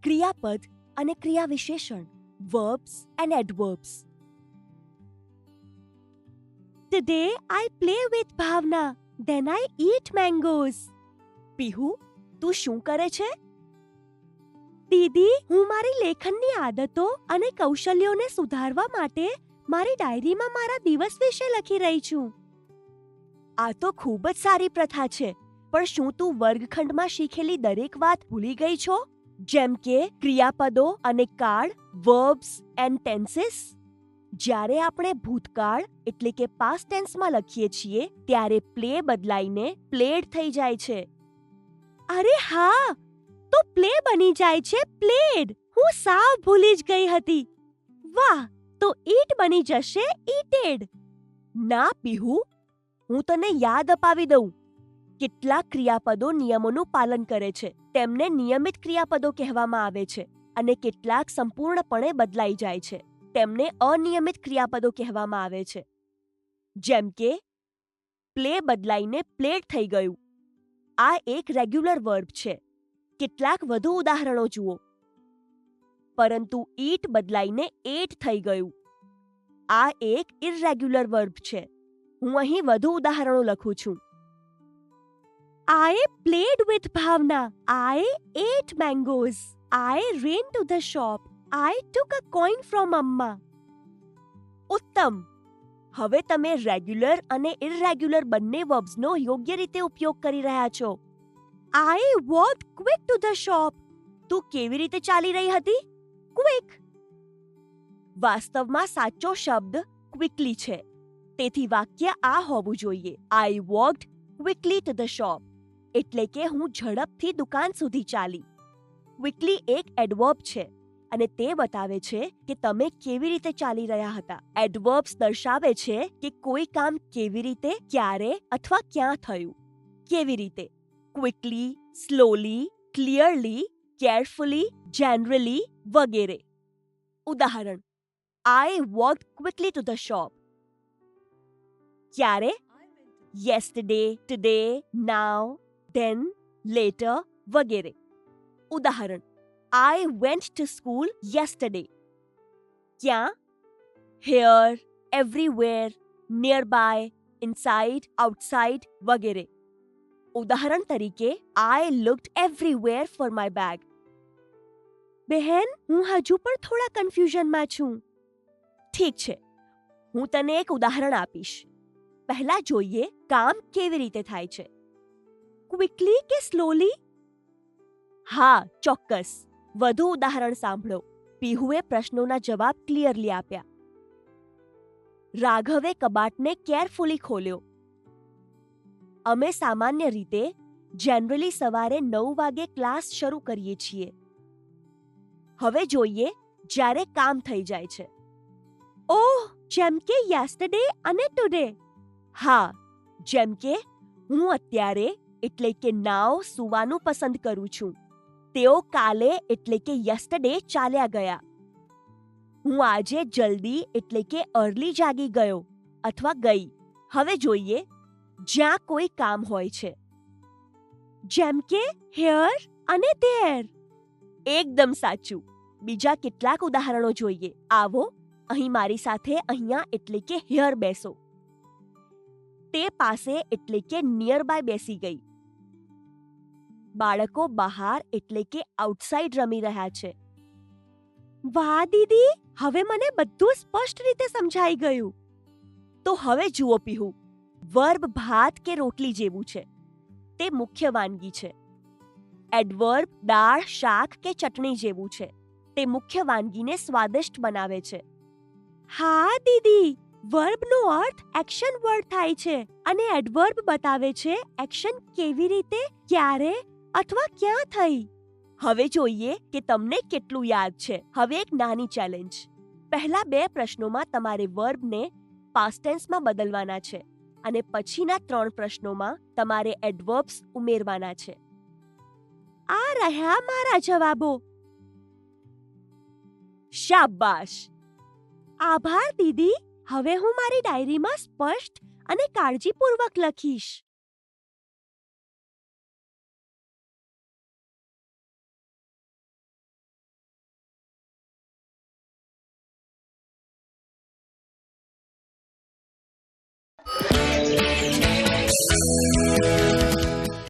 ક્રિયાપદ અને ક્રિયા વિશેષણ, verbs and adverbs. Today I play with Bhavna, then I eat mangoes. Pihu, તું શું કરે છે? દીદી, હું મારી લેખનની આદતો અને કૌશલ્યોને સુધારવા માટે મારી ડાયરીમાં મારા દિવસ વિશે લખી રહી છું. આ તો ખૂબ જ સારી પ્રથા છે, પણ શું તું વર્ગખંડમાં શીખેલી દરેક વાત ભૂલી ગઈ છો? જેમ કે ક્રિયાપદો અને કાળ, verbs and tenses? જ્યારે આપણે ભૂતકાળ એટલે કે પાસ્ટ ટેન્સમાં લખીએ છીએ ત્યારે પ્લે બદલાઈને પ્લેડ થઈ જાય છે. અરે હા, તો પ્લે બની જાય છે પ્લેડ. હું સાવ ભૂલી જ ગઈ હતી. વાહ, તો ઈટ બની જશે ઈટેડ. ના પીહુ, હું તને યાદ અપાવી દઉં. કેટલાક ક્રિયાપદો નિયમોનું પાલન કરે છે, તેમને નિયમિત ક્રિયાપદો કહેવામાં આવે છે, અને કેટલાક સંપૂર્ણપણે બદલાઈ જાય છે, તેમને અનિયમિત ક્રિયાપદો કહેવામાં આવે છે. જેમ કે પ્લે બદલાઈને પ્લેડ થઈ ગયું. આ એક રેગ્યુલર વર્બ છે. કેટલાક વધુ ઉદાહરણો જુઓ. પરંતુ ઈટ બદલાઈને એટ થઈ ગયું. આ એક ઇરરેગ્યુલર વર્બ છે. હું અહીં વધુ ઉદાહરણો લખું છું. I played with Bhavna. I ate mangoes. I ran to the shop. I took a coin from Amma. ઉત્તમ. હવે તમે રેગ્યુલર અને ઇરરેગ્યુલર બંને વર્બ્સનો યોગ્ય રીતે ઉપયોગ કરી રહ્યા છો. I walked quick to the shop. તું કેવી રીતે ચાલી રહી હતી? ક્વિક. વાસ્તવમાં સાચો શબ્દ ક્વિકલી છે. તેથી વાક્ય આ હોવું જોઈએ. I walked quickly to the shop. એટલે કે હું ઝડપથી દુકાન સુધી ચાલી. ક્વિકલી એક એડવર્બ છે અને તે બતાવે છે કે તમે કેવી રીતે ચાલી રહ્યા હતા. એડવર્બ્સ દર્શાવે છે કે કોઈ કામ કેવી રીતે, ક્યારે અથવા ક્યાં થયું. કેવી રીતે? Quickly, slowly, clearly, carefully, generally વગેરે. ઉદાહરણ: I walked quickly to the shop. ક્યારે? Yesterday, today, now, then, later વગેરે. ઉદાહરણ: I went to school yesterday. ક્યાં? Here, everywhere, nearby, inside, outside વગેરે. ઉદાહરણ તરીકે, I looked everywhere for my bag. બહેન, હું હજુ પણ થોડા કન્ફ્યુઝનમાં છું. ઠીક છે, હું તને એક ઉદાહરણ આપીશ. પહેલા જોઈએ કામ કેવી રીતે થાય છે. ક્વિકલી કે સ્લોલી? હા, ચોક્કસ. વધુ ઉદાહરણ સાંભળો. પીહુએ પ્રશ્નોના જવાબ ક્લિયરલી આપ્યા. રાઘવે કબાટને કેરફુલી ખોલ્યો. અમે સામાન્ય રીતે જનરલી સવારે 9 વાગે ક્લાસ શરૂ કરીએ છીએ. હવે જોઈએ જ્યારે કામ થઈ જાય છે. ઓહ, જેમ કે યસ્ટરડે અને ટુડે. હા, જેમ કે હું અત્યારે એટલે કે નાવ સૂવાનું પસંદ કરું છું. તેઓ કાલે એટલે કે યસ્ટરડે ચાલ્યા ગયા. હું આજે જલ્દી એટલે કે અર્લી જાગી ગયો અથવા ગઈ. હવે જોઈએ જ્યાં કોઈ કામ હોય છે. જેમ કે હિયર અને ધેર. એકદમ સાચું. બીજા કેટલાક ઉદાહરણો જોઈએ. આવો અહીં મારી સાથે અહીંયા એટલે કે હિયર બેસો. તે પાસે એટલે કે નિયર બાય બેસી ગઈ. બાળકો બહાર એટલે કે આઉટસાઇડ રમી રહ્યા છે. વાહ દીદી, હવે મને બધું સ્પષ્ટ રીતે સમજાઈ ગયું. તો હવે જુઓ પીહુ, વર્બ ભાત કે રોટલી જેવું છે. તે મુખ્ય વાનગી છે. એડવર્બ દાળ, શાક કે ચટણી જેવું છે. તે મુખ્ય વાનગીને સ્વાદિષ્ટ બનાવે છે. હા દીદી, વર્બનો અર્થ એક્શન વર્ડ થાય છે અને એડવર્બ બતાવે છે એક્શન કેવી રીતે, ક્યારે અથવા ક્યાં થઈ. હવે જોઈએ કે તમને કેટલું યાદ છે. હવે એક નાની ચેલેન્જ. પહેલા 2 પ્રશ્નોમાં તમારે વર્બને પાસ્ટ ટેન્સમાં બદલવાના છે અને પછીના 3 પ્રશ્નોમાં તમારે એડવર્બ્સ ઉમેરવાના છે. આ રહ્યા મારા જવાબો. શાબાશ. આભાર દીદી. હવે હું મારી ડાયરીમાં સ્પષ્ટ અને કાળજીપૂર્વક લખીશ. છે.